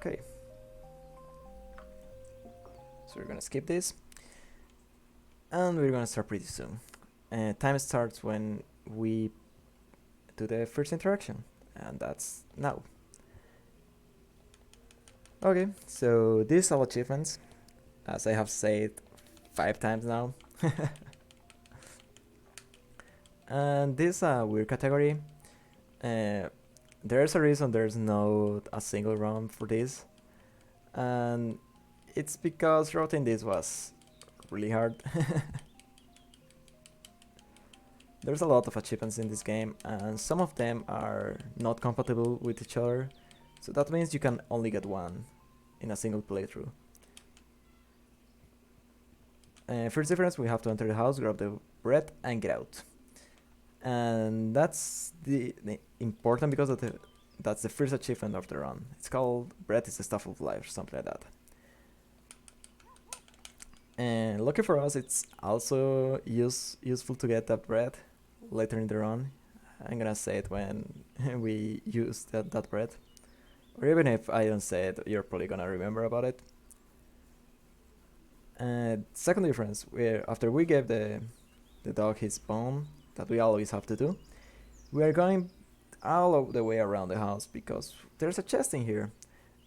Okay. So we're gonna skip this. And we're gonna start pretty soon. Time starts when we do the first interaction. And that's now. Okay, so these are achievements, as I have said 5 times now. And this is a weird category. Uh, there's a reason there's no a single round for this, and it's because routing this was really hard. There's a lot of achievements in this game, and some of them are not compatible with each other, so that means you can only get one in a single playthrough. First difference, we have to enter the house, grab the bread, and get out. And that's the important because that's the first achievement of the run. It's called Bread is the Stuff of Life, something like that. And lucky for us, it's also useful to get that bread later in the run. I'm gonna say it when we use that bread. Or even if I don't say it, you're probably gonna remember about it. And second difference, after we gave the dog his bone, that we always have to do, we are going all of the way around the house because there's a chest in here.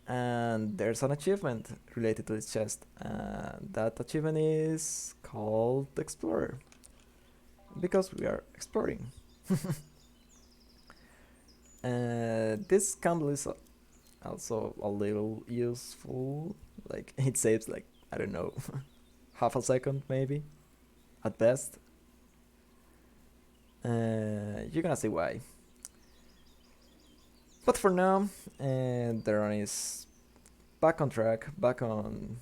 And there's an achievement related to this chest. That achievement is called Explorer. Because we are exploring. This candle is also a little useful. Like, it saves, like, I don't know, half a second maybe, at best. You're gonna see why. But for now, the run is back on track, back on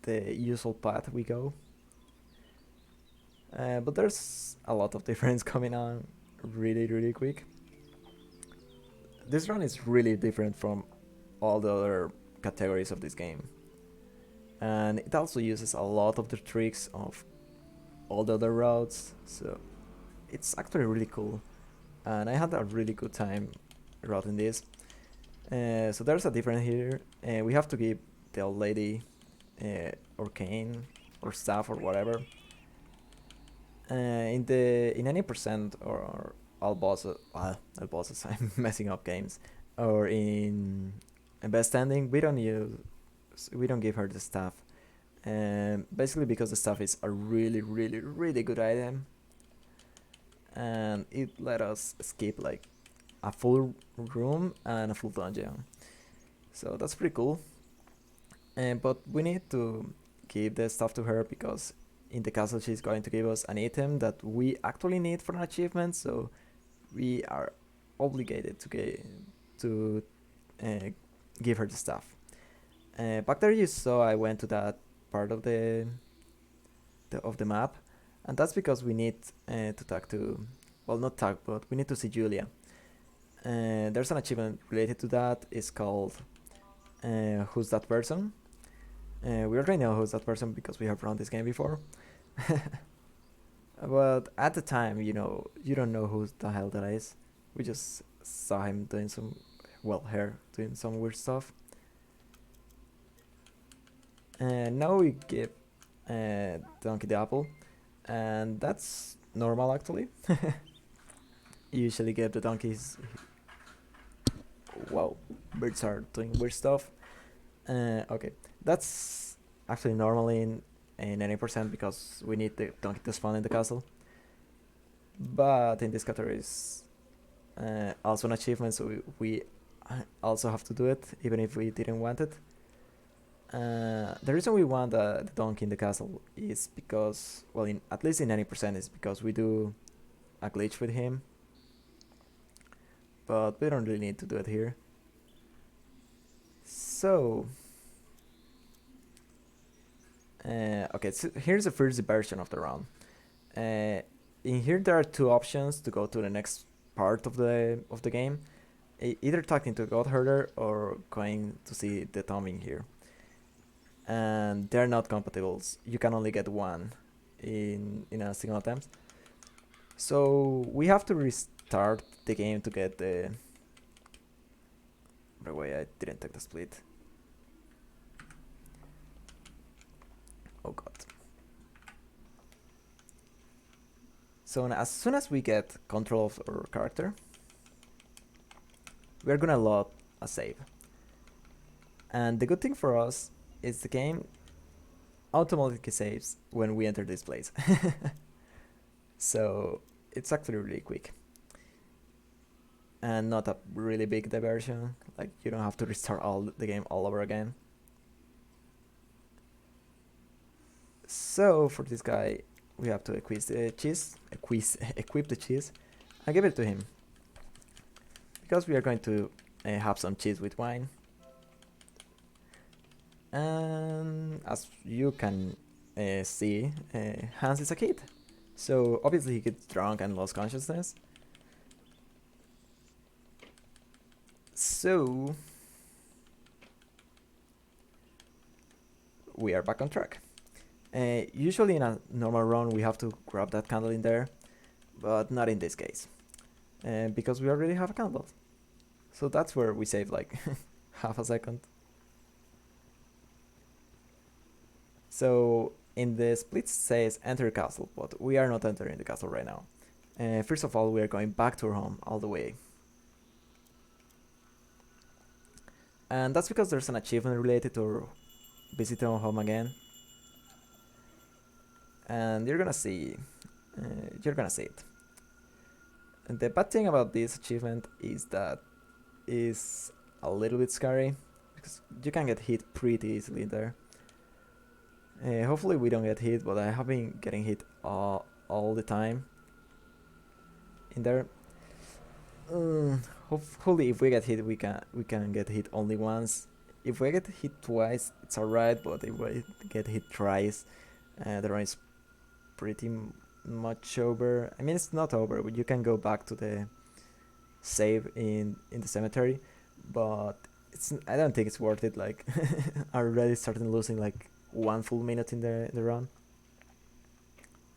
the usual path we go. But there's a lot of difference coming on really quick. This run is really different from all the other categories of this game. And it also uses a lot of the tricks of all the other routes, so it's actually really cool. And I had a really good time routing this. So there's a difference here. We have to give the old lady or cane or staff or whatever. In any percent or all bosses, I'm messing up games. Or in best ending, we don't give her the staff. Basically because the staff is a really good item, and it let us skip like a full room and a full dungeon. So that's pretty cool. But we need to give the stuff to her because in the castle she's going to give us an item that we actually need for an achievement, so we are obligated to give her the stuff. Back there you saw I went to that part of the map, and that's because we need to talk to, well, not talk, but we need to see Julia. There's an achievement related to that. It's called Who's That Person? We already know who's that person because we have run this game before. But at the time, you don't know who the hell that is. We just saw him doing her doing some weird stuff. And now we give Donkey the apple, and that's normal actually. You usually give the donkeys. Wow, birds are doing weird stuff. Okay, that's actually normal in any percent because we need the donkey to spawn in the castle. But in this category is also an achievement, so we also have to do it even if we didn't want it. The reason we want the donkey in the castle is because, well, at least in 90% is because we do a glitch with him. But we don't really need to do it here. So, okay, so here's the first version of the run. In here there are two options to go to the next part of the game. Either talking to God Herder or going to see the tomb in here. And they're not compatible. You can only get one in a single attempt. So we have to restart the game to get the... By the way, I didn't take the split. Oh god. So as soon as we get control of our character, we're gonna load a save. And the good thing for us is the game automatically saves when we enter this place. So it's actually really quick. And not a really big diversion. Like you don't have to restart all the game all over again. So for this guy, we have to equip the cheese, equip the cheese, and give it to him. Because we are going to have some cheese with wine. And as you can see, Hans is a kid. So obviously he gets drunk and lost consciousness. So we are back on track. Usually in a normal run we have to grab that candle in there, but not in this case. Because we already have a candle. So that's where we save like half a second. So in the split says enter castle, but we are not entering the castle right now. First of all, we are going back to our home all the way. And that's because there's an achievement related to visiting our home again. And you're gonna see it. And the bad thing about this achievement is that it's a little bit scary because you can get hit pretty easily there. Hopefully we don't get hit, but I have been getting hit all the time in there. Hopefully if we get hit we can get hit only once. If we get hit twice it's alright, but if we get hit thrice, the run is pretty much over. I mean it's not over, but you can go back to the save in the cemetery, but I don't think it's worth it. Like I already started losing like 1 full minute in the run.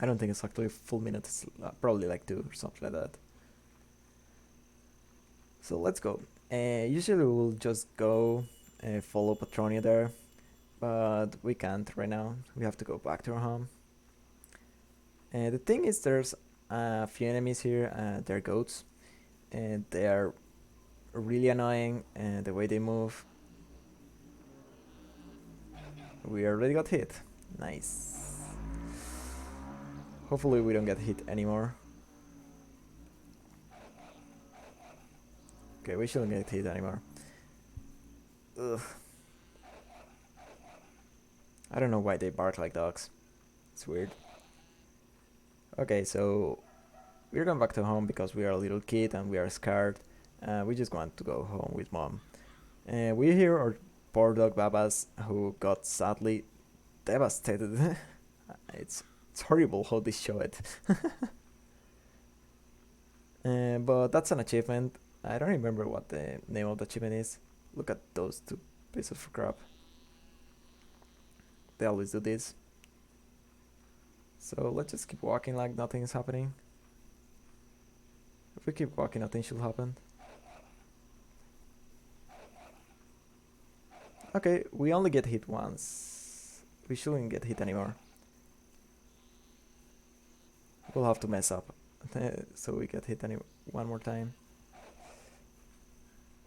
I don't think it's actually a full minute, it's probably like 2 or something like that. So let's go. Usually we'll just go follow Patronia there, but we can't right now. We have to go back to our home. The thing is there's a few enemies here, they're goats, and they are really annoying the way they move. We already got hit. Nice. Hopefully we don't get hit anymore. Okay, we shouldn't get hit anymore. Ugh. I don't know why they bark like dogs. It's weird. Okay, so we're going back to home because we are a little kid and we are scared. We just want to go home with mom. We hear our poor dog Babas, who got sadly devastated. It's horrible how they show it. But that's an achievement. I don't remember what the name of the achievement is. Look at those 2 pieces of crap. They always do this. So let's just keep walking like nothing is happening. If we keep walking, nothing should happen. Okay, we only get hit once. We shouldn't get hit anymore. We'll have to mess up so we get hit one more time.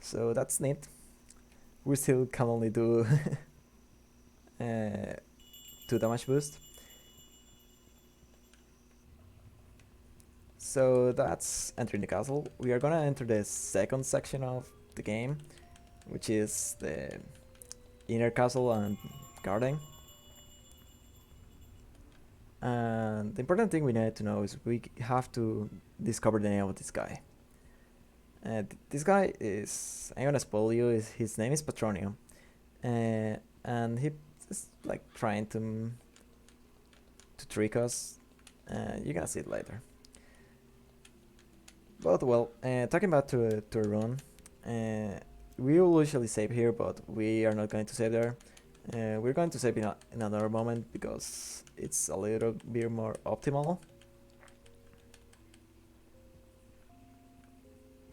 So that's neat. We still can only do 2 damage boost. So that's entering the castle. We are gonna enter the second section of the game, which is the inner castle and garden. And the important thing we need to know is we have to discover the name of this guy. This guy is, I'm gonna spoil you, his name is Petronio. And he is like trying to trick us. You're gonna see it later. But well, talking about to a run, we will usually save here, but we are not going to save there. We're going to save in another moment because it's a little bit more optimal.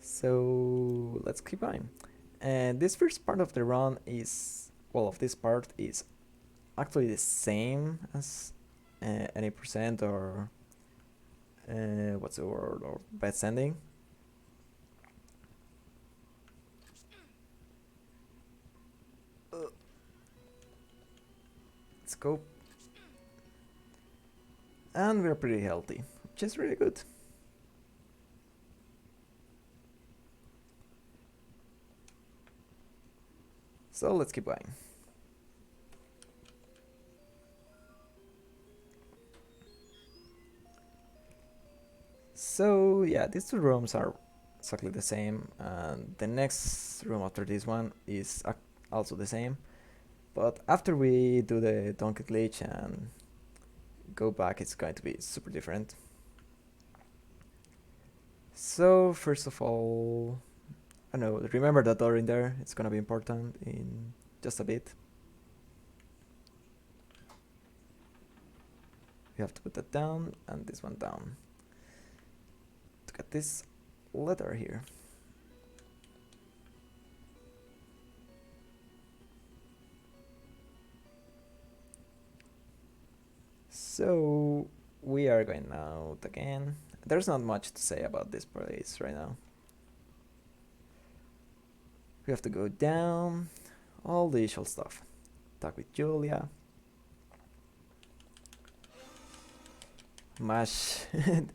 So let's keep going. And this first part of the run is, well, of this part is actually the same as any percent or what's the word, or bad sending. Let's go. And we're pretty healthy, which is really good. So let's keep going. So yeah, these two rooms are exactly the same, and the next room after this one is also the same. But after we do the donkey glitch and go back, it's going to be super different. So first of all, I know, remember that door in there. It's gonna be important in just a bit. We have to put that down and this one down to get this letter here. So we are going out again. There's not much to say about this place right now. We have to go down, all the usual stuff. Talk with Julia. Mash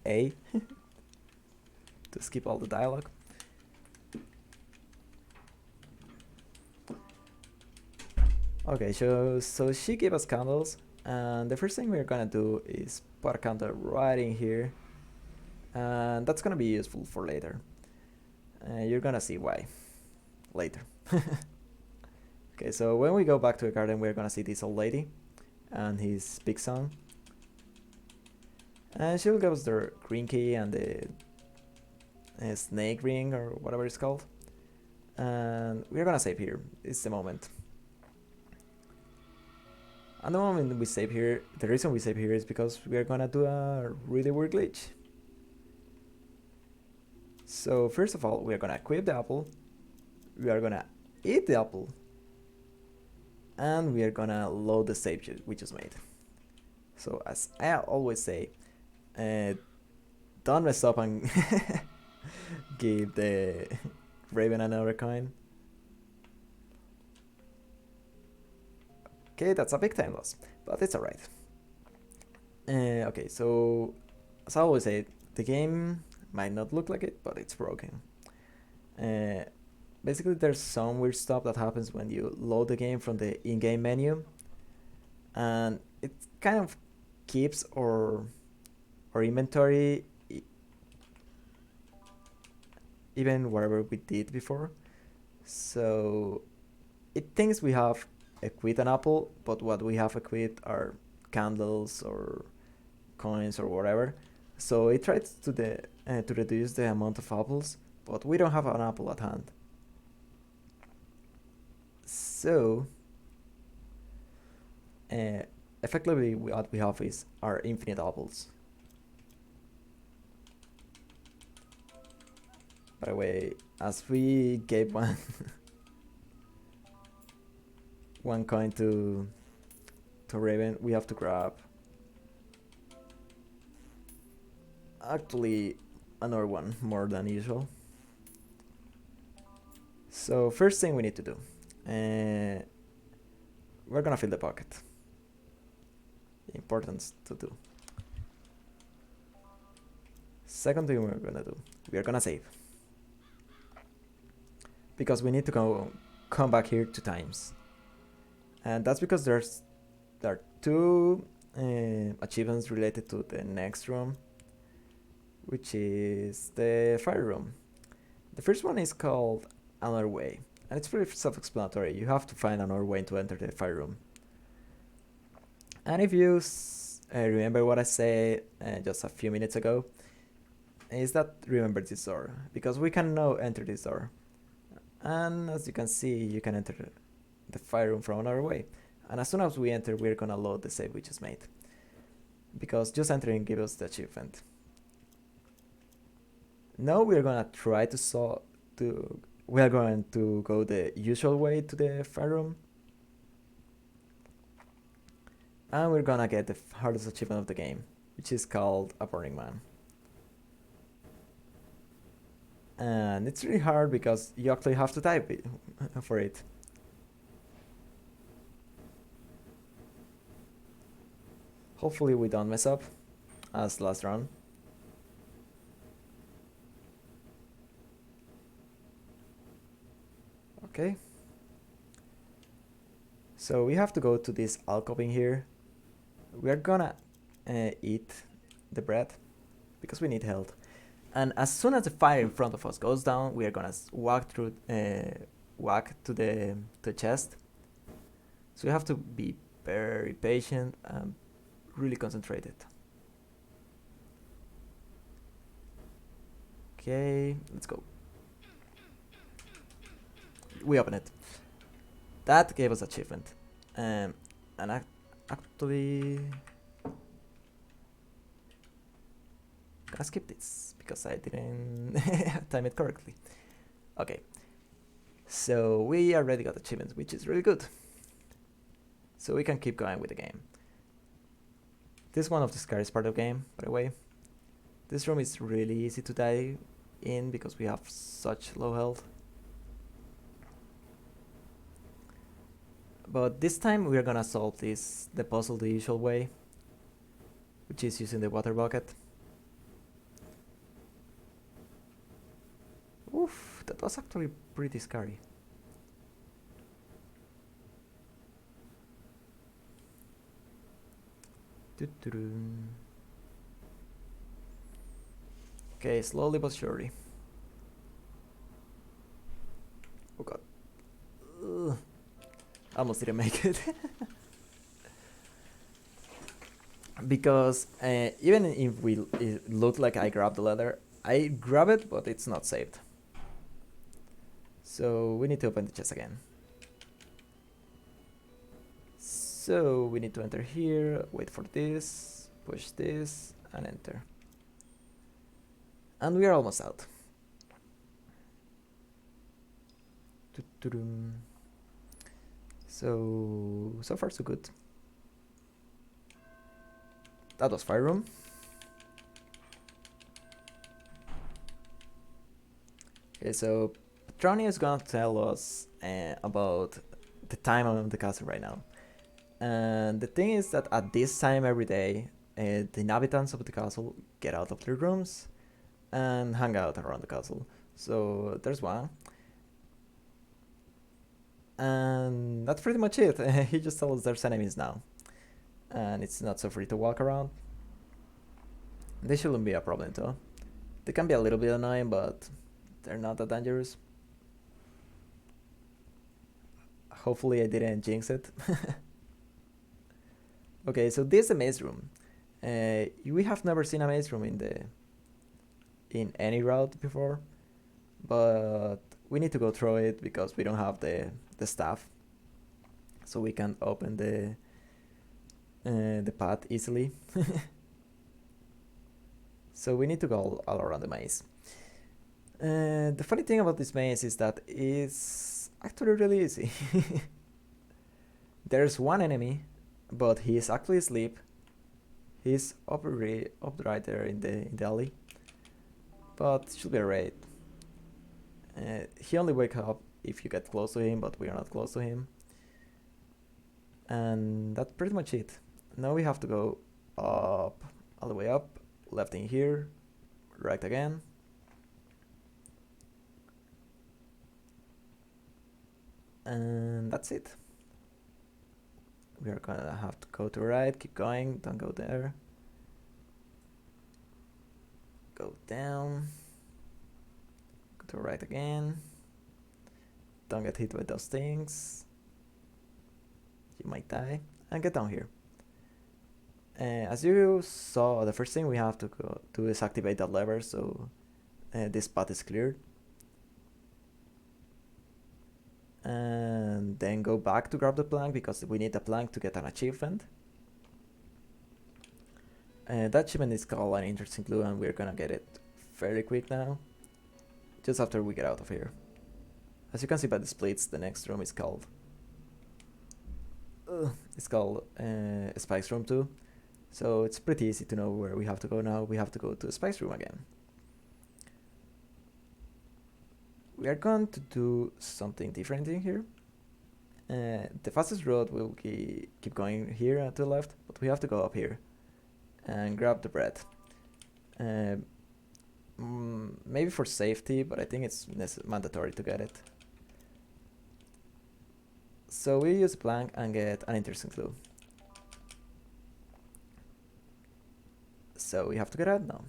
A to skip all the dialogue. Okay, so she gave us candles, and the first thing we're gonna do is put a candle right in here, and that's gonna be useful for later. You're gonna see why later. Okay, so when we go back to the garden, we're gonna see this old lady and his big son. And she'll give us the green key and the snake ring or whatever it's called. And we're gonna save here. It's the moment. And the moment we save here, the reason we save here is because we're gonna do a really weird glitch. So first of all, we're gonna equip the apple. We are gonna eat the apple. And we are gonna load the save we just made. So as I always say, don't mess up and give the raven another coin. Okay, that's a big time loss, but it's alright. Okay, so as I always say, the game might not look like it, but it's broken. Basically, there's some weird stuff that happens when you load the game from the in-game menu, and it kind of keeps our inventory even whatever we did before. So it thinks we have equipped an apple, but what we have equipped are candles or coins or whatever. So it tries to reduce the amount of apples, but we don't have an apple at hand. So effectively what we have is our infinite apples. By the way, as we gave one one coin to Raven, we have to grab actually another one more than usual. So first thing we need to do, we're gonna fill the pocket. Important to do. Second thing we're gonna do, we are gonna save. Because we need to come back here 2 times. And that's because there are 2 achievements related to the next room, which is the fire room. The first one is called Another Way, and it's pretty self-explanatory. You have to find another way to enter the fire room. And if you remember what I said just a few minutes ago, is that remember this door, because we can now enter this door. And as you can see, you can enter the fire room from another way. And as soon as we enter, we're gonna load the save we just made, because just entering gives us the achievement. Now we're gonna try to we are going to go the usual way to the fire room. And we're gonna get the hardest achievement of the game, which is called a Burning Man. And it's really hard because you actually have to type it for it. Hopefully we don't mess up as last run. Okay. So we have to go to this alcove in here. We are gonna eat the bread because we need health. And as soon as the fire in front of us goes down, we are gonna walk through, walk to the chest. So you have to be very patient and really concentrated. Okay, let's go. We open it. That gave us achievement. And actually, gonna skip this because I didn't time it correctly. Okay, so we already got achievements, which is really good. So we can keep going with the game. This is one of the scariest part of the game, by the way. This room is really easy to die in because we have such low health. But this time we are gonna solve the puzzle the usual way, which is using the water bucket. Oof, that was actually pretty scary. Okay, slowly but surely. Oh god. Ugh. Almost didn't make it. Because even if it looked like I grabbed the leather, I grab it, but it's not saved. So we need to open the chest again. So we need to enter here, wait for this, push this, and enter. And we are almost out. So far so good. That was fire room. Okay, so Petroni is gonna tell us about the time of the castle right now. And the thing is that at this time every day, the inhabitants of the castle get out of their rooms and hang out around the castle. So there's one. And that's pretty much it. He just tells us there's enemies now. And it's not so free to walk around. They shouldn't be a problem though. They can be a little bit annoying, but they're not that dangerous. Hopefully I didn't jinx it. Okay, so this is a maze room. We have never seen a maze room in any route before, but we need to go through it because we don't have the staff, so we can open the path easily. So we need to go all around the maze. The funny thing about this maze is that it's actually really easy. There's one enemy, but he is actually asleep. He's up right there in the alley, but should be alright. He only wakes up if you get close to him, but we are not close to him. And that's pretty much it. Now we have to go up, all the way up, left in here, right again. And that's it. We are gonna have to go to right, keep going, don't go there. Go down. Go to right again. Don't get hit by those things. You might die. And get down here. As you saw, the first thing we have to go do is activate that lever, so this path is cleared. And then go back to grab the plank because we need a plank to get an achievement. That achievement is called an interesting clue, and we're gonna get it very quick now, just after we get out of here. As you can see by the splits, the next room is called. it's called Spike's Room 2. So it's pretty easy to know where we have to go now. We have to go to Spike's room again. We are going to do something different in here. The fastest road will keep going here to the left, but we have to go up here and grab the bread. Maybe for safety, but I think it's mandatory to get it. So we use blank and get an interesting clue. So we have to get out now.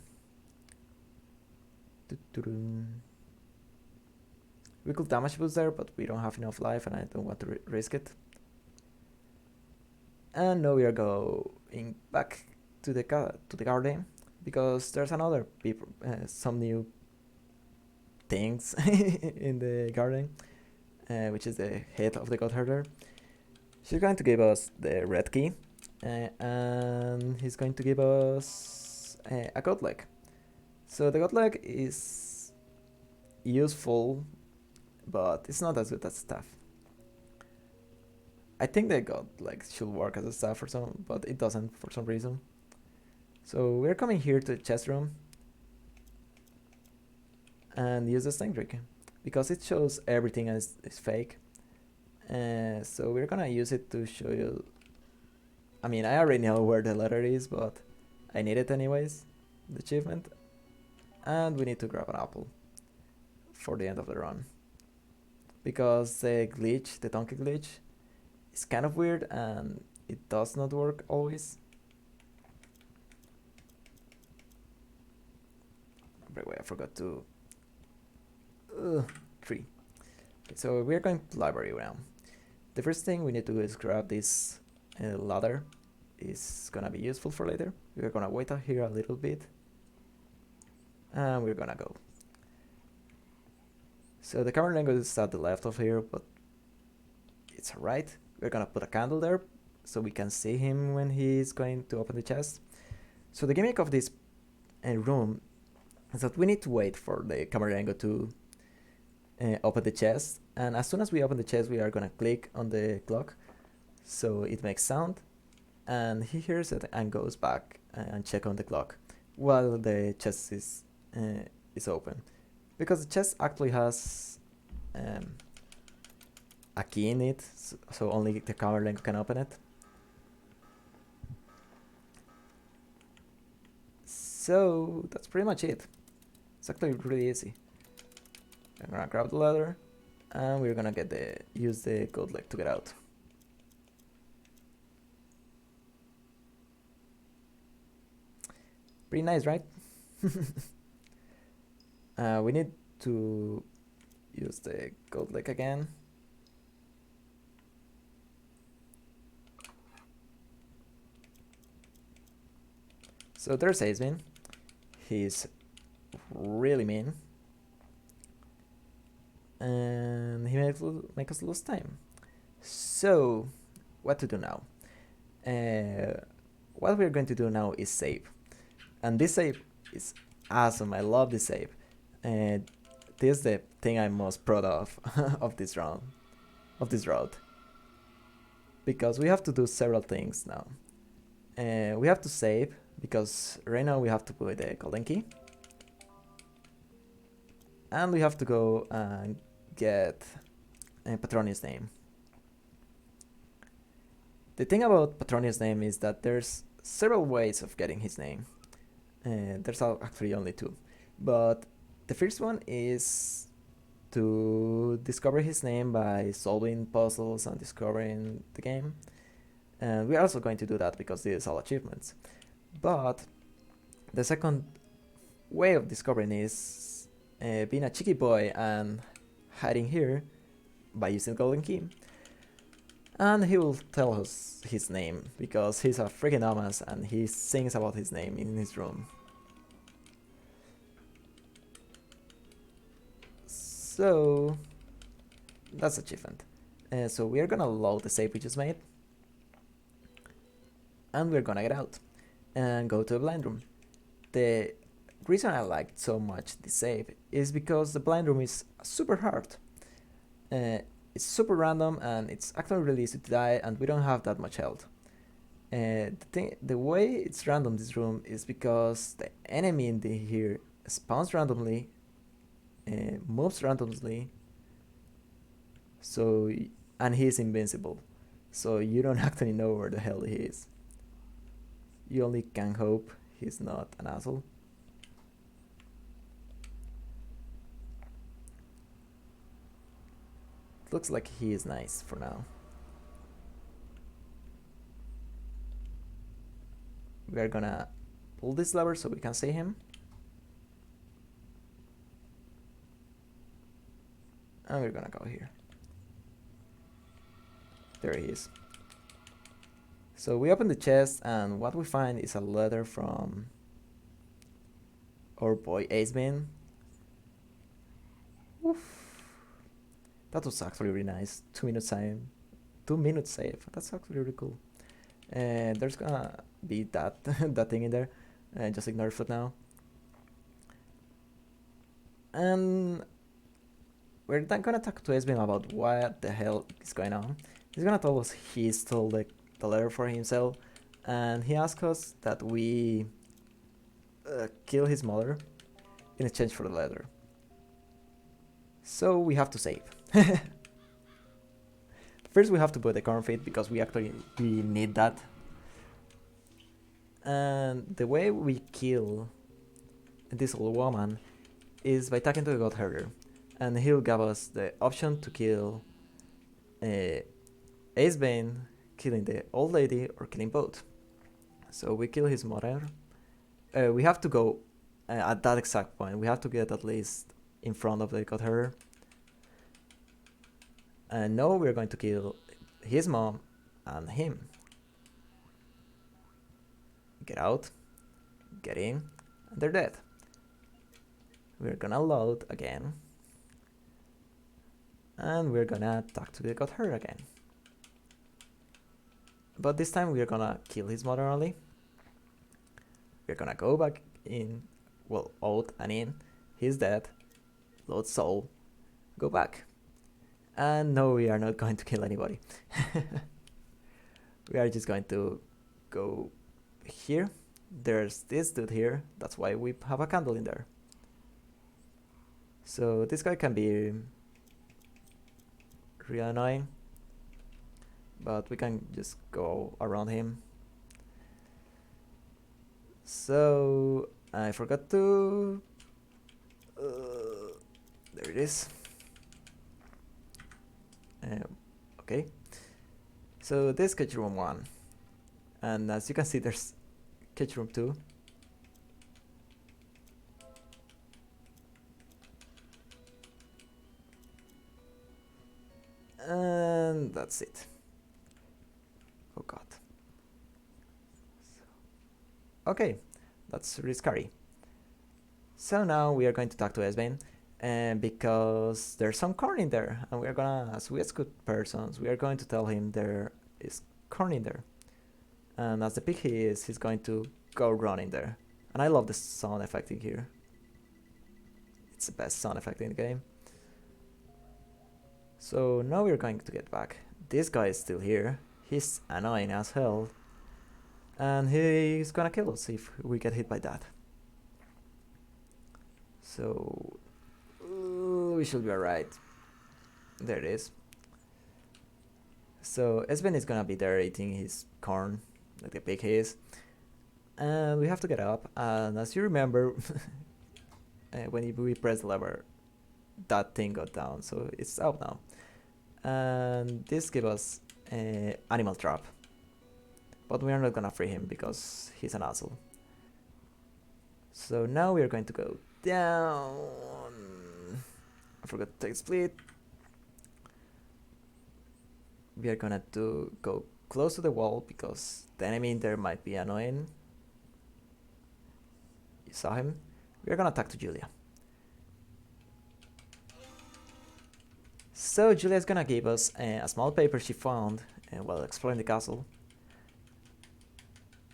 We could damage boost there, but we don't have enough life and I don't want to risk it. And now we are going back to the garden because there's another some new things in the garden, which is the head of the god herder. She's going to give us the red key, and he's going to give us a god leg. So the god leg is useful, but it's not as good as staff. I think the god leg should work as a staff or something, but it doesn't for some reason. So we're coming here to the chest room and use the sling trick because it shows everything as is fake. So we're gonna use it to show you. I mean, I already know where the letter is, but I need it anyways, the achievement. And we need to grab an apple for the end of the run because the glitch, the donkey glitch, is kind of weird and it does not work always. By the way, I forgot to 3. Okay, so we're going to the library now. The first thing we need to do is grab this ladder. It's gonna be useful for later. We're gonna wait out here a little bit and we're gonna go. So the camera angle is at the left of here, but it's alright. We're gonna put a candle there so we can see him when he's going to open the chest. So the gimmick of this room is that we need to wait for the camera angle to open the chest, and as soon as we open the chest we are gonna click on the clock so it makes sound, and he hears it and goes back and check on the clock while the chest is open, because the chest actually has a key in it, so only the camera link can open it. So that's pretty much it. It's actually really easy. I'm gonna grab the ladder and we're gonna use the gold leg to get out. Pretty nice, right? We need to use the gold leg again. So there's Aceman. He's really mean. And he make us lose time. So, what to do now? What we're going to do now is save. And this save is awesome. I love this save. This is the thing I'm most proud of of this round, because we have to do several things now. We have to save because right now we have to put the golden key, and we have to go and get Petronius' name. The thing about Petronius' name is that there's several ways of getting his name. There's actually only 2, but the first one is to discover his name by solving puzzles and discovering the game, and we're also going to do that because these are all achievements. But the second way of discovering is being a cheeky boy and hiding here by using the golden key, and he will tell us his name because he's a freaking dumbass and he sings about his name in his room. So that's achievement. So we are gonna load the save we just made, and we're gonna get out and go to the blind room. The reason I liked so much this save is because the blind room is super hard. it's super random and it's actually really easy to die, and we don't have that much health. The way it's random this room is because the enemy in here spawns randomly, moves randomly, so and he's invincible, so you don't actually know where the hell he is. You only can hope he's not an asshole. Looks like he is nice for now. We are gonna pull this lever so we can see him. And we're gonna go here. There he is. So we open the chest, and what we find is a letter from our boy Acebean. Oof. That was actually really nice. 2 minutes save. 2 minutes save. That's actually really cool. And there's gonna be that that thing in there. Just ignore it for now. And we're not gonna talk to Esben about what the hell is going on. He's gonna tell us he stole the letter for himself, and he asked us that we kill his mother in exchange for the letter. So we have to save. First we have to put the corn feed because we need that. And the way we kill this old woman is by talking to the god herder, and he'll give us the option to kill Acebane, killing the old lady, or killing both. So we kill his mother. We have to go at that exact point. We have to get at least in front of the god herder. And now we're going to kill his mom and him. Get out, get in, and they're dead. We're gonna load again, and we're gonna talk to the god herder again. But this time we're gonna kill his mother only. We're gonna go back in, well, out and in. He's dead. Load soul. Go back. And no, we are not going to kill anybody. We are just going to go here. There's this dude here. That's why we have a candle in there. So this guy can be really annoying, but we can just go around him. So I forgot to there it is. Okay, so this catch room 1, and as you can see there's catch room 2. And that's it. Oh god. Okay, that's really scary. So now we are going to talk to Esbane, because there's some corn in there, and we are gonna, as we as good persons, we are going to tell him there is corn in there. And as the pig he is, he's going to go run in there. And I love the sound effect in here. It's the best sound effect in the game. So now we're going to get back. This guy is still here. He's annoying as hell. And he's gonna kill us if we get hit by that. So we should be alright. There it is. So Esben is gonna be there eating his corn, like the pig he is. And we have to get up, and as you remember, when we press the lever, that thing got down, so it's out now. And this gives us an animal trap. But we are not gonna free him because he's an asshole. So now we are going to go down. I forgot to take split. We are gonna go close to the wall because the enemy in there might be annoying. You saw him. We are gonna talk to Julia. So Julia is gonna give us a small paper she found while exploring the castle.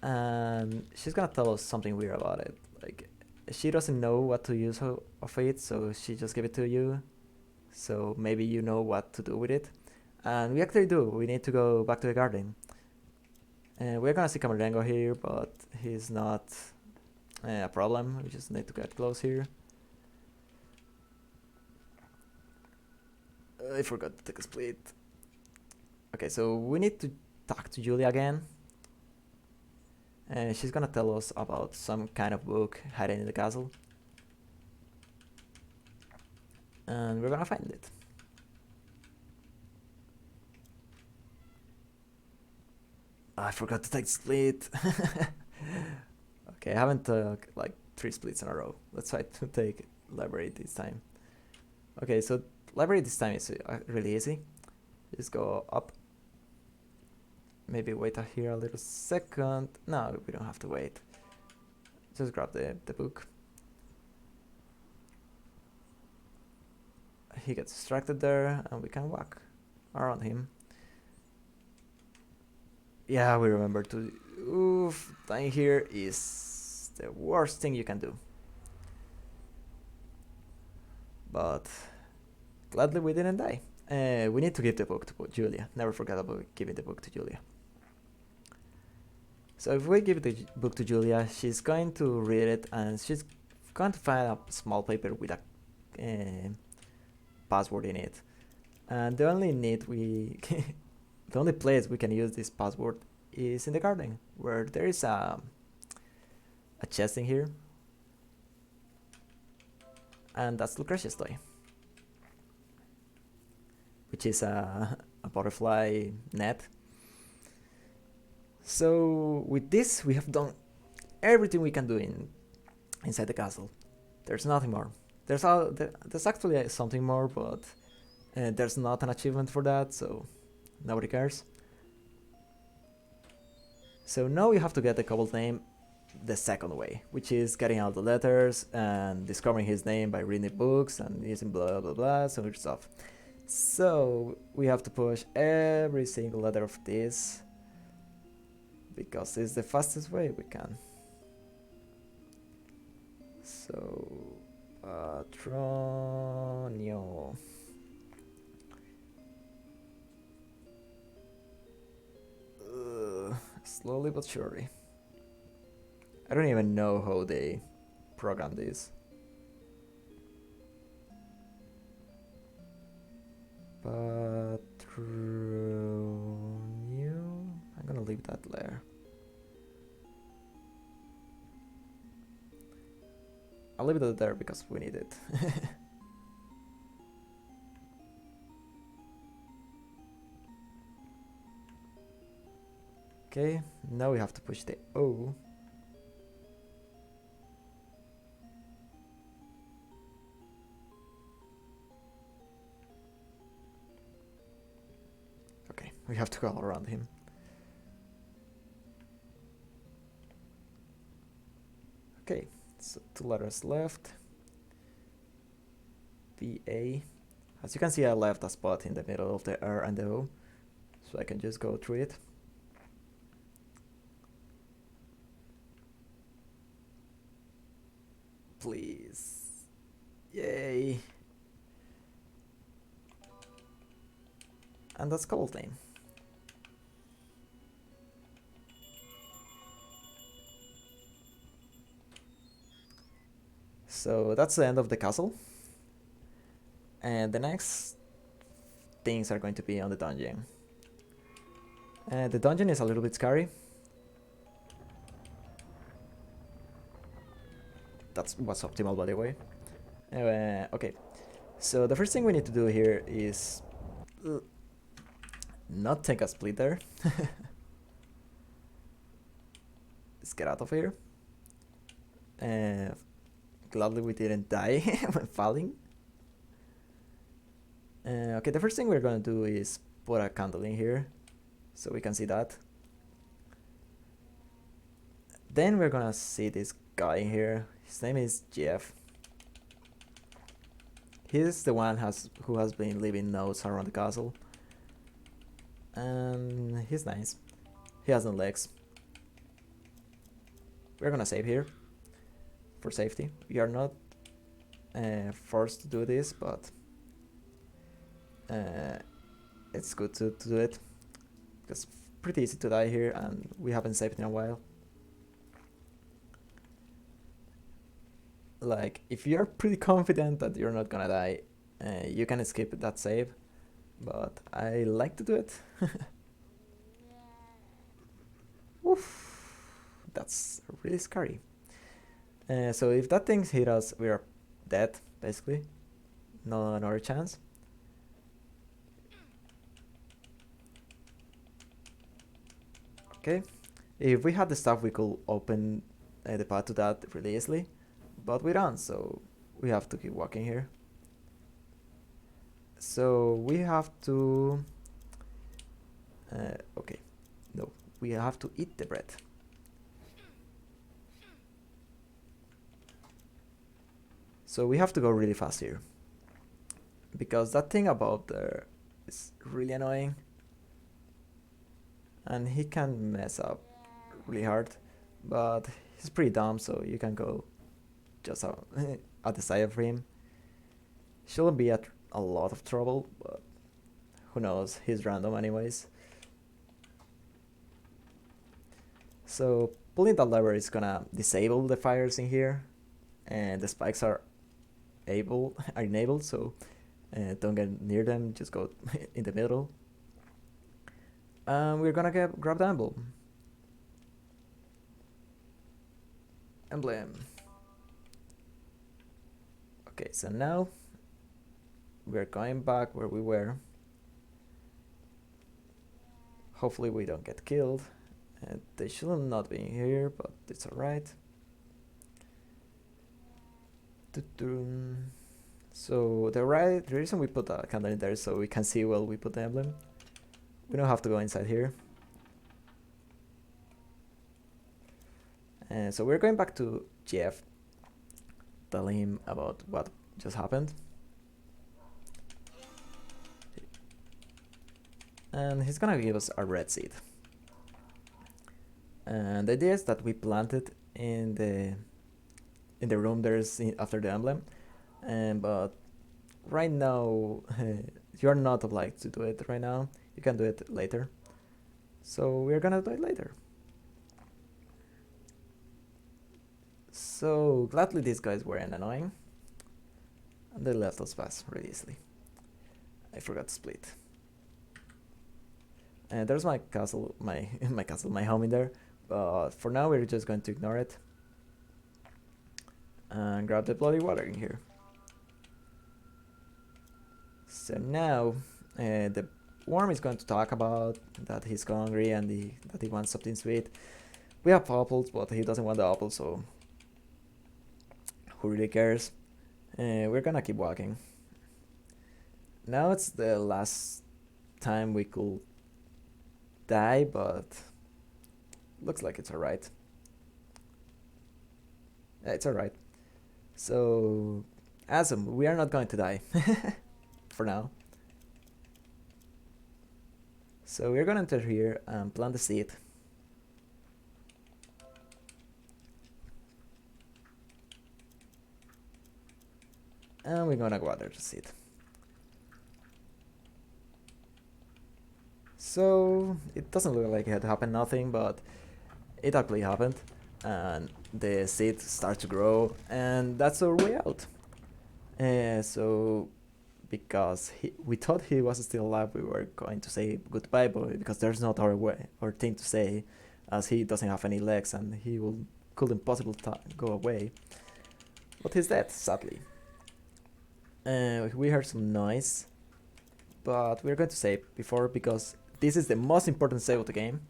And she's gonna tell us something weird about it. Like, she doesn't know what to use of it, so she just gave it to you. so maybe you know what to do with it. And we actually do. We need to go back to the garden. And we're gonna see Camarlengo here, but he's not a problem. We just need to get close here. I forgot to take a split. Okay, so we need to talk to Julia again. And she's gonna tell us about some kind of book hidden in the castle. And we're gonna find it. I forgot to take split. Okay, I haven't took like 3 splits in a row. Let's try to take library this time. Okay, so library this time is really easy. Just go up. Maybe wait here a little second. No, we don't have to wait. Just grab the book. He gets distracted there, and we can walk around him. Yeah, we remember to... Oof, dying here is the worst thing you can do. But gladly we didn't die. We need to give the book to Julia. Never forget about giving the book to Julia. So if we give the book to Julia, she's going to read it, and she's going to find a small paper with a password in it. And the only the only place we can use this password is in the garden, where there is a chest in here, and that's Lucretia's toy, which is a butterfly net. So with this, we have done everything we can do inside the castle. There's nothing more. There's actually something more, but there's not an achievement for that, so nobody cares. So now you have to get the couple's name the second way, which is getting all the letters and discovering his name by reading books and using blah blah blah, so much stuff. So we have to push every single letter of this, because it's the fastest way we can. So, Patronio. Slowly but surely. I don't even know how they programmed this. Patronio. I'm gonna leave that there. I'll leave it there because we need it. Okay, now we have to push the O. Okay, we have to go around him. Okay, so 2 letters left. VA. As you can see, I left a spot in the middle of the R and the O, so I can just go through it. Please. Yay. And that's cold name. So that's the end of the castle. And the next things are going to be on the dungeon. The dungeon is a little bit scary. That was optimal, by the way. Anyway, okay. So the first thing we need to do here is not take a split there. Let's get out of here. Gladly we didn't die when falling. Okay, the first thing we're gonna do is put a candle in here, so we can see that. Then we're gonna see this guy in here. His name is Jeff. He's the one who has been leaving notes around the castle. And he's nice. He has no legs. We're gonna save here for safety. We are not forced to do this, but uh, it's good to do it. It's pretty easy to die here, and we haven't saved in a while. Like, if you're pretty confident that you're not gonna die, you can skip that save, but I like to do it. Oof, that's really scary. So if that thing hit us, we are dead, basically. No another chance. Okay. If we had the stuff, we could open the path to that really easily, but we don't, so we have to keep walking here. So we have to... okay, no, we have to eat the bread. So we have to go really fast here, because that thing about there is really annoying, and he can mess up really hard, but he's pretty dumb, so you can go just at the side of him. Shouldn't be at a lot of trouble, but who knows, he's random anyways. So pulling that lever is gonna disable the fires in here, and the spikes are enabled, so don't get near them, just go in the middle. We're gonna grab the emblem. Okay, so now we're going back where we were. Hopefully we don't get killed. They should not be here, but it's alright. So the reason we put a candle in there is so we can see well we put the emblem. We don't have to go inside here. So we're going back to Jeff, telling him about what just happened. And he's gonna give us a red seed. And the idea is that we plant it in the room there's after the emblem, but right now you're not obliged to do it right now. You can do it later. So we're gonna do it later. So gladly these guys weren't annoying, and they left us pass really easily. I forgot to split. And there's my castle, my home in there. But for now we're just going to ignore it and grab the bloody water in here. So now the worm is going to talk about that he's hungry and that he wants something sweet. We have apples, but he doesn't want the apples, so who really cares? We're gonna keep walking. Now it's the last time we could die, but looks like it's alright. It's alright. So, awesome, we are not going to die. For now. So we're gonna enter here and plant the seed. And we're gonna water the seed. So it doesn't look like it had happened nothing, but it actually happened, and the seed starts to grow, and that's our way out. So because we thought he was still alive, we were going to say goodbye, but because there's not our way or thing to say, as he doesn't have any legs and he couldn't possibly go away. But he's dead, sadly. We heard some noise, but we're going to save before, because this is the most important save of the game.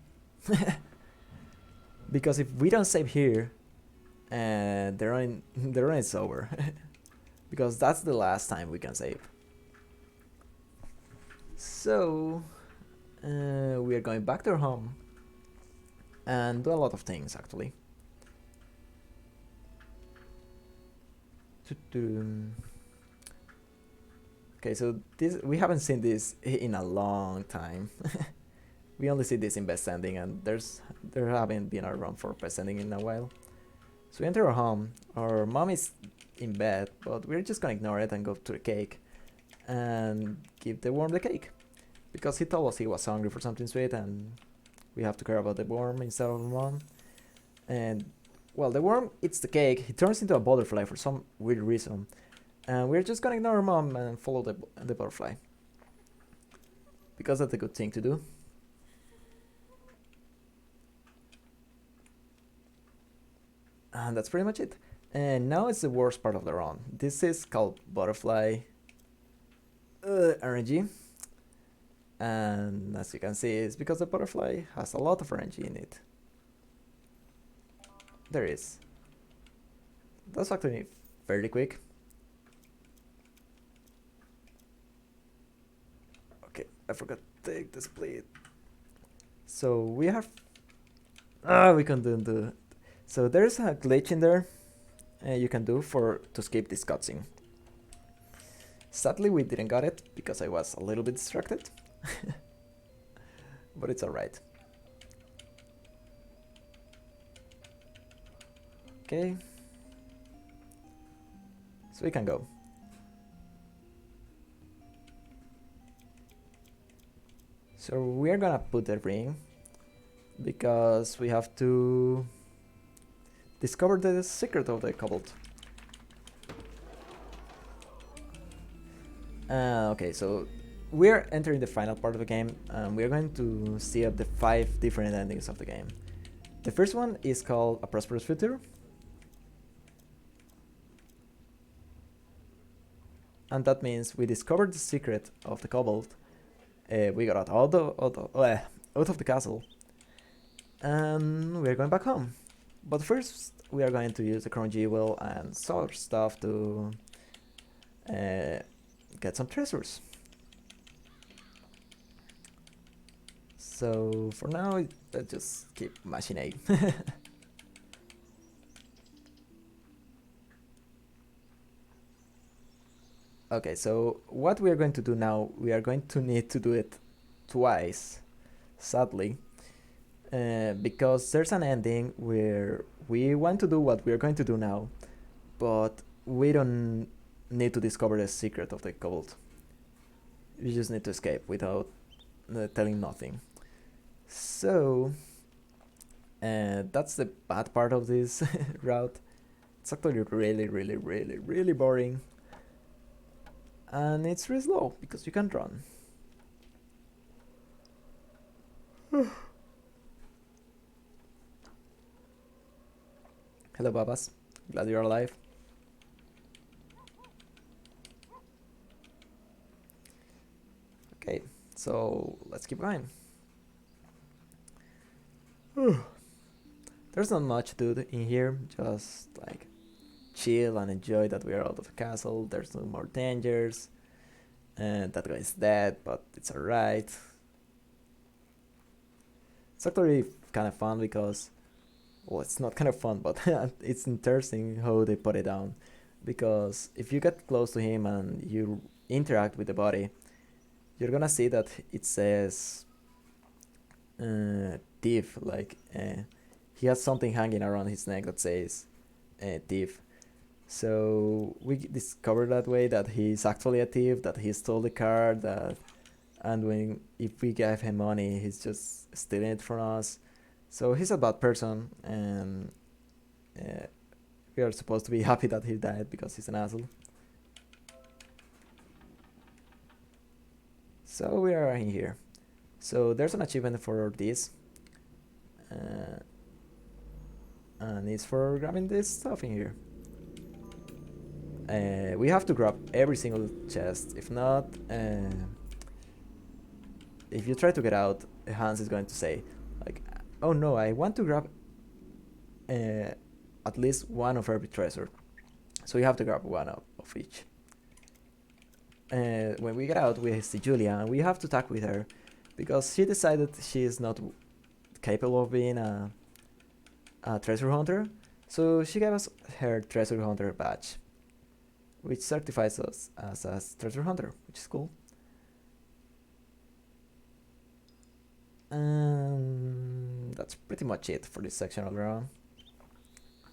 Because if we don't save here, the run is over. Because that's the last time we can save. So we are going back to our home and do a lot of things actually. Okay, so this we haven't seen this in a long time. We only see this in Best Ending, and there haven't been a run for Best Ending in a while. So we enter our home. Our mom is in bed, but we're just gonna ignore it and go to the cake and give the worm the cake. Because he told us he was hungry for something sweet and we have to care about the worm instead of the mom. And, well, the worm eats the cake, he turns into a butterfly for some weird reason. And we're just gonna ignore mom and follow the butterfly. Because that's a good thing to do. And that's pretty much it. And now it's the worst part of the run. This is called butterfly RNG. And as you can see, it's because the butterfly has a lot of RNG in it. There is. That's actually fairly quick. Okay, I forgot to take the split. So we have... we can do... So there's a glitch in there you can do to skip this cutscene. Sadly we didn't got it because I was a little bit distracted. But it's alright. Okay. So we can go. So we are gonna put the ring because we have to discover the secret of the cobalt. Okay, so we're entering the final part of the game and we're going to see up the 5 different endings of the game. The first one is called A Prosperous Future. And that means we discovered the secret of the cobalt. We got out of the castle. And we're going back home. But first we are going to use the crunchy wheel and sort stuff to get some treasures. So for now, let's just keep mashing A. Okay, so what we are going to do now, we are going to need to do it twice, sadly. Because there's an ending where we want to do what we are going to do now, but we don't need to discover the secret of the cobalt. We just need to escape without telling nothing. So that's the bad part of this route. It's actually really boring. And it's really slow because you can't run. Hello, Babas. Glad you're alive. Okay, so let's keep going. There's not much to do in here, just like chill and enjoy that we are out of the castle. There's no more dangers. And that guy is dead, but it's alright. It's actually kind of fun because, well, it's not kind of fun, but it's interesting how they put it down. Because if you get close to him and you interact with the body, you're gonna see that it says thief, like he has something hanging around his neck that says thief. So we discovered that way that he's actually a thief, that he stole the car, and if we gave him money, he's just stealing it from us. So he's a bad person, and we are supposed to be happy that he died because he's an asshole. So we are in here. So there's an achievement for this. And it's for grabbing this stuff in here. We have to grab every single chest. If not, if you try to get out, Hans is going to say, like, oh no, I want to grab at least one of every treasure. So you have to grab one of each. When we get out, we see Julia, and we have to talk with her because she decided she is not capable of being a treasure hunter. So she gave us her treasure hunter badge, which certifies us as a treasure hunter, which is cool. And that's pretty much it for this section all around.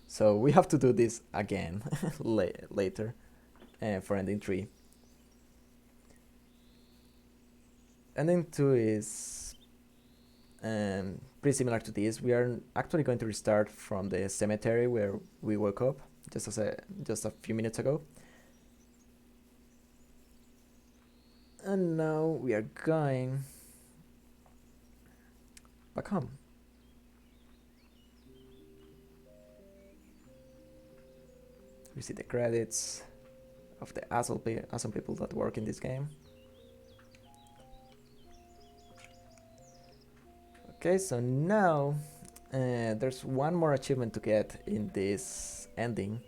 So we have to do this again later for ending 3. ending 2 is pretty similar to this. We are actually going to restart from the cemetery where we woke up just a few minutes ago. And now we are going back home. We see the credits of the awesome people that work in this game. Okay, so now there's one more achievement to get in this ending,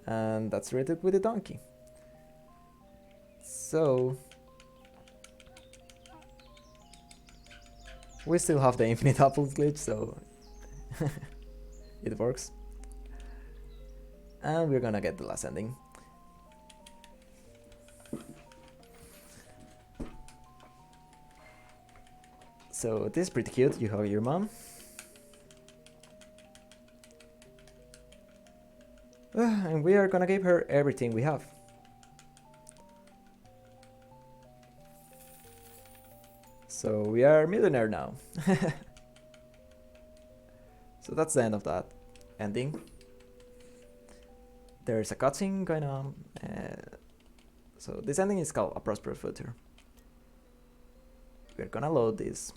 and that's related with the donkey. So we still have the infinite apples glitch, so it works. And we're gonna get the last ending. So this is pretty cute. You have your mom. And we are gonna give her everything we have. So we are millionaire now. So that's the end of that ending. There's a cutscene going on. So this ending is called A Prosperous Future. We're gonna load this.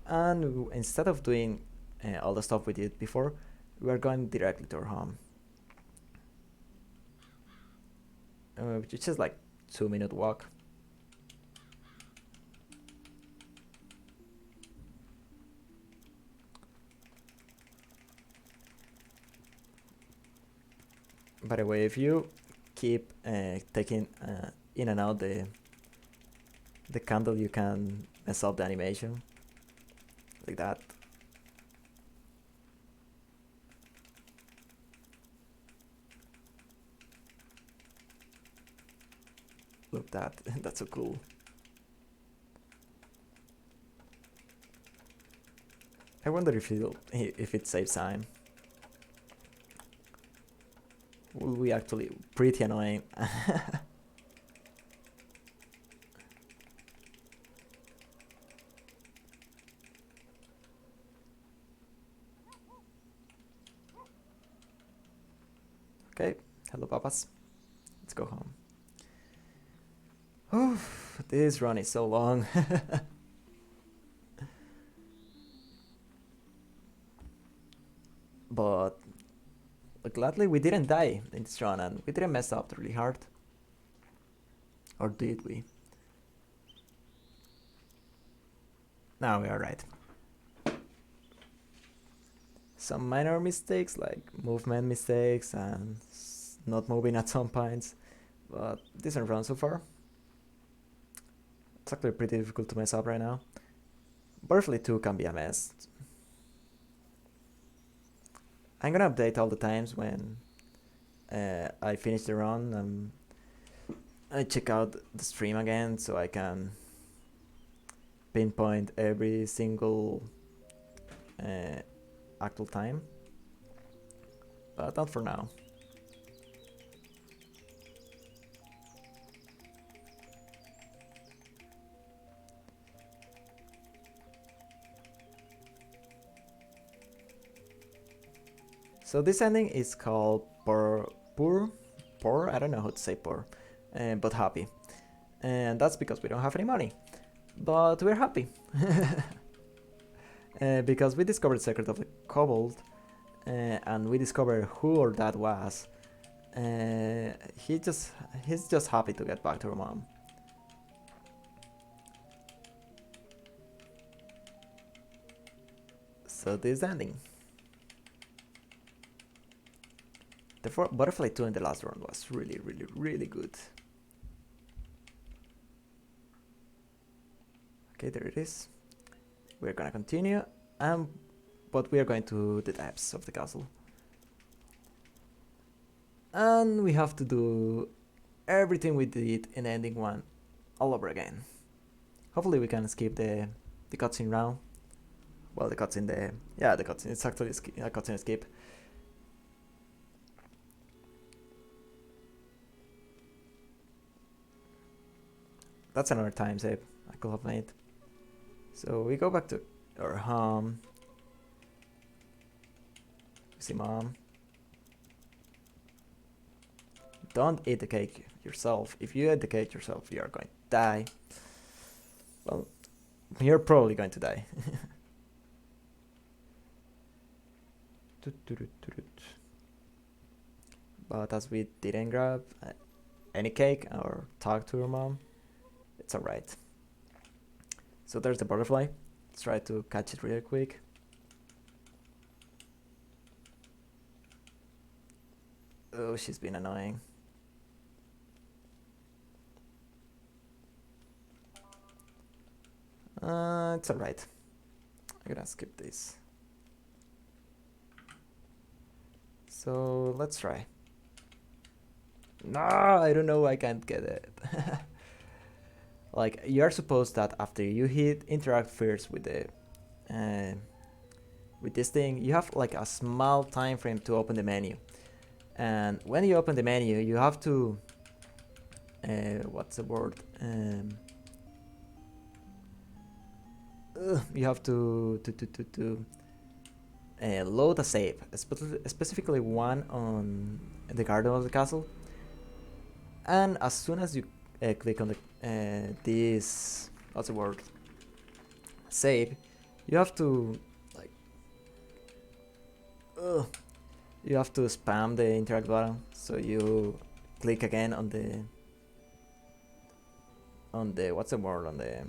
And instead of doing all the stuff we did before, we are going directly to our home. Which is just like 2-minute walk. By the way, if you keep taking in and out the candle, you can mess up the animation. Like that. Look that, that's so cool. I wonder if it saves time. Will be actually pretty annoying. Okay, hello papas. Let's go home. Oh, this run is so long. But gladly we didn't die in this run and we didn't mess up really hard. Or did we? No, we are right. Some minor mistakes like movement mistakes and not moving at some points, but decent run so far. It's actually pretty difficult to mess up right now. Butterfly 2 can be a mess. I'm gonna update all the times when I finish the run and I check out the stream again so I can pinpoint every single actual time, but not for now. So this ending is called Poor, I don't know how to say poor, but happy. And that's because we don't have any money. But we're happy. Because we discovered the secret of the kobold, and we discovered who or that was. He's just happy to get back to her mom. So this ending. The Butterfly 2 in the last round was really, really, really good. Okay, there it is. We're gonna continue, but we are going to the depths of the castle. And we have to do everything we did in ending 1 all over again. Hopefully we can skip the cutscene round. Well, the cutscene, the cutscene, it's actually a cutscene skip. that's another time save I could have made. So we go back to our home. See mom. Don't eat the cake yourself. If you eat the cake yourself, you are going to die. Well, you're probably going to die. But as we didn't grab any cake or talk to your mom, it's alright. So there's the butterfly. Let's try to catch it real quick. Oh, she's been annoying. It's alright. I'm gonna skip this. So let's try. No, I don't know. I can't get it. Like you're supposed that after you hit interact first with this thing, you have like a small time frame to open the menu. And when you open the menu, you have to what's the word? You have to load a save, specifically one on the garden of the castle. And as soon as you click on the this what's the word? Save, you have to like you have to spam the interact button. So you click again on the what's the word on the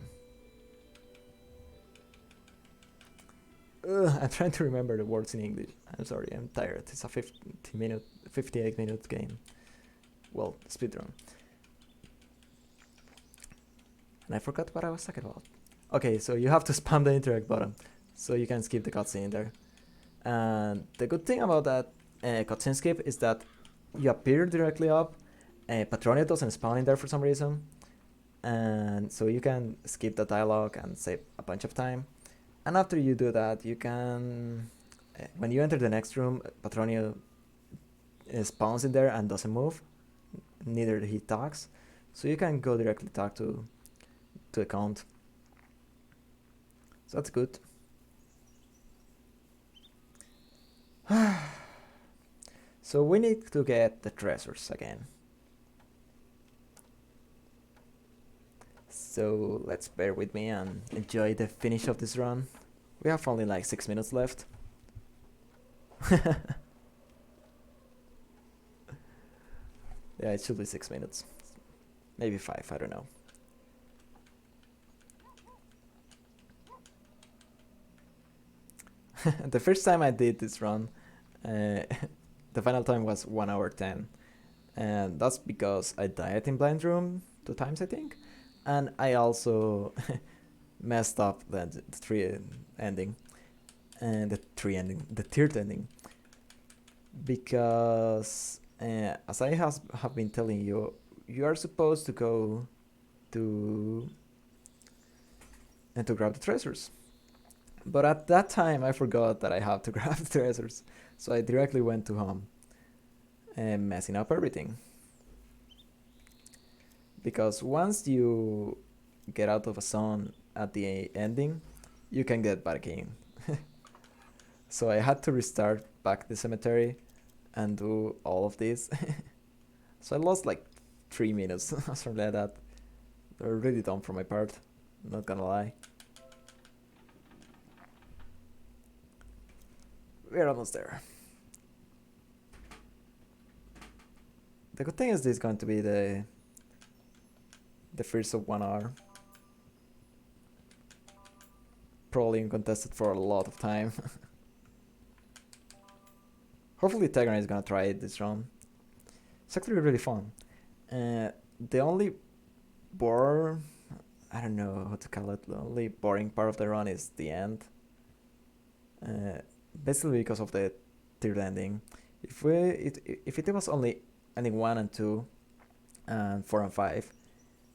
I'm trying to remember the words in English. I'm sorry, I'm tired. It's a 58 minute game. Well, speedrun. And I forgot what I was talking about. Okay, so you have to spam the interact button, so you can skip the cutscene there. And the good thing about that cutscene skip is that you appear directly up. Patronia doesn't spawn in there for some reason, and so you can skip the dialogue and save a bunch of time. And after you do that, you can, when you enter the next room, Patronia spawns in there and doesn't move. Neither he talks, so you can go directly talk to the count. So that's good. So we need to get the treasures again. So let's bear with me and enjoy the finish of this run. We have only like 6 minutes left. Yeah, it should be 6 minutes. Maybe 5, I don't know. The first time I did this run, the final time was 1 hour 10. And that's because I died in blind room 2 times, I think. And I also messed up the tree ending. And the third ending. Because, as I have been telling you, you are supposed to go to grab the treasures. But at that time, I forgot that I have to grab the treasures. So I directly went to home, messing up everything. Because once you get out of a zone at the ending, you can get back in. So I had to restart back the cemetery and do all of this. So I lost like 3 minutes or something like that. They're really dumb for my part, not gonna lie. We're almost there. The good thing is this is going to be the first of 1 hour. Probably uncontested for a lot of time. Hopefully Tegran is gonna try it this run. It's actually really fun. The only I don't know how to call it, the only boring part of the run is the end. Basically because of the third ending. If it was only ending 1 and 2 and 4 and 5,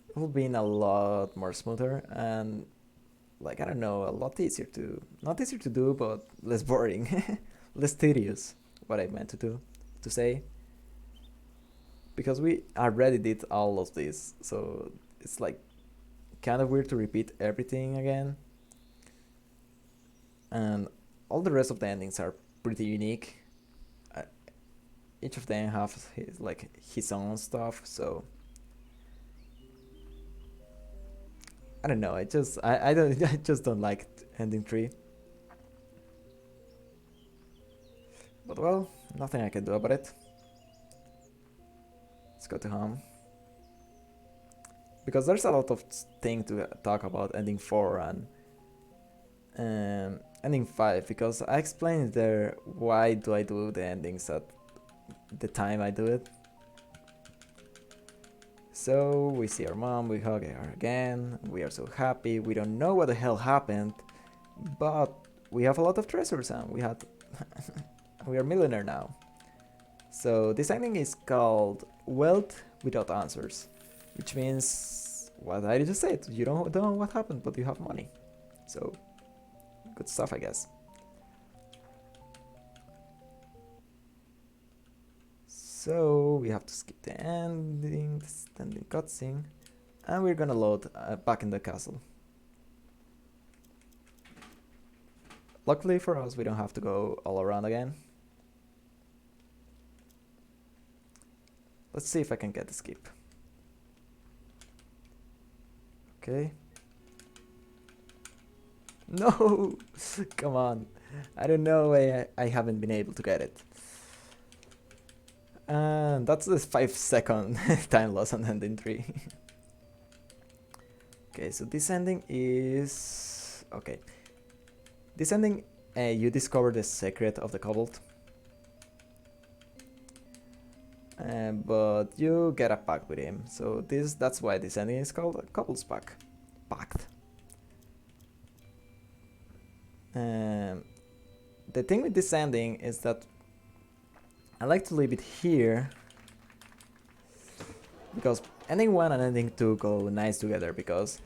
it would have been a lot more smoother and, like, I don't know, a lot easier to, not easier to do, but less boring, less tedious, what I meant to say. Because we already did all of this, so it's like kind of weird to repeat everything again. And all the rest of the endings are pretty unique. Uh, each of them has his own stuff, so I don't know. I don't I just don't like ending three. But well, nothing I can do about it. Let's go to home. Because there's a lot of thing to talk about ending 4 and ending 5, because I explained there why do I do the endings at the time I do it. So we see our mom, we hug her again, we are so happy, we don't know what the hell happened, but we have a lot of treasures and we are millionaire now. So this ending is called Wealth Without Answers, which means what I just said. You don't know what happened, but you have money. So good stuff, I guess. So we have to skip the ending cutscene, and we're gonna load back in the castle. Luckily for us, we don't have to go all around again. Let's see if I can get the skip. Okay. No! Come on. I don't know why I haven't been able to get it. And that's the 5-second time loss on ending 3. Okay, so this ending is... Okay. This ending, you discover the secret of the cobalt. But you get a pact with him, so that's why this ending is called a couples pact. The thing with this ending is that I like to leave it here because ending 1 and ending 2 go nice together, because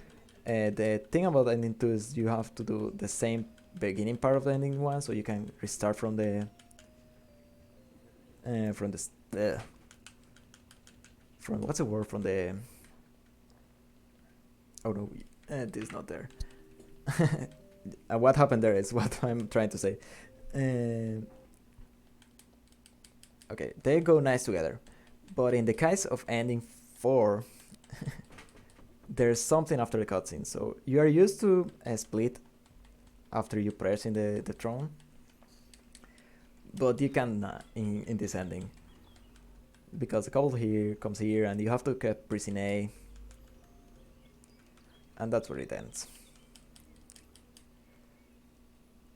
the thing about ending 2 is you have to do the same beginning part of the ending 1, so you can restart from the from what's the word, from the... Oh no, this is not there. What happened there is what I'm trying to say. Okay, they go nice together, but in the case of ending 4, there's something after the cutscene. So you are used to a split after you press in the throne, but you can in this ending, because the couple here comes here and you have to keep pressing A, and that's where it ends.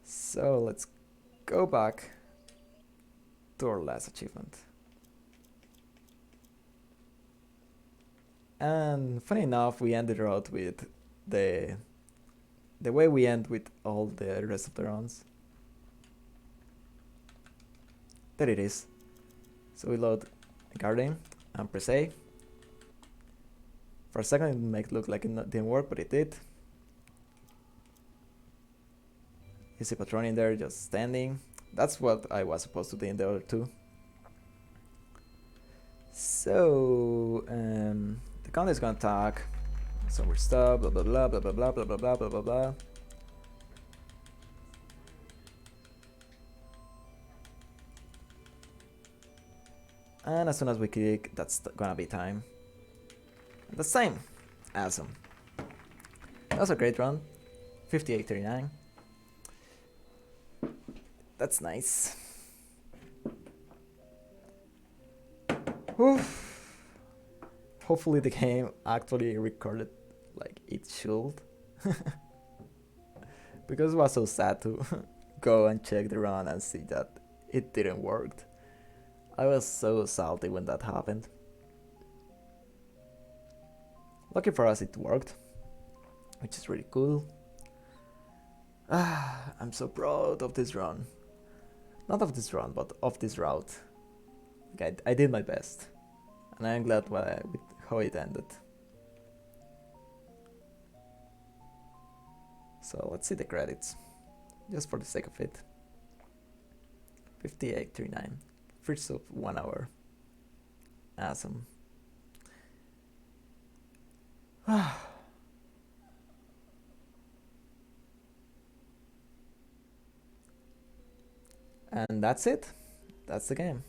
So let's go back to our last achievement. And funny enough, we ended out with the way we end with all the rest of the runs. There it is. So we load Garden and press A. For a second it might look like it didn't work, but it did. You see Patron in there just standing. That's what I was supposed to do in the other two. So the counter is gonna talk. So we're stop, blah blah blah blah blah blah blah blah blah blah blah blah. And as soon as we click, that's gonna be time. The same. Awesome. That was a great run. 58:39. That's nice. Oof. Hopefully the game actually recorded like it should. Because it was so sad to go and check the run and see that it didn't work. I was so salty when that happened. Lucky for us it worked, which is really cool. I'm so proud of this run. Not of this run, but of this route. Like I did my best, and I'm glad with how it ended. So let's see the credits, just for the sake of it. 58:39, first of 1 hour. Awesome. And that's it. That's the game.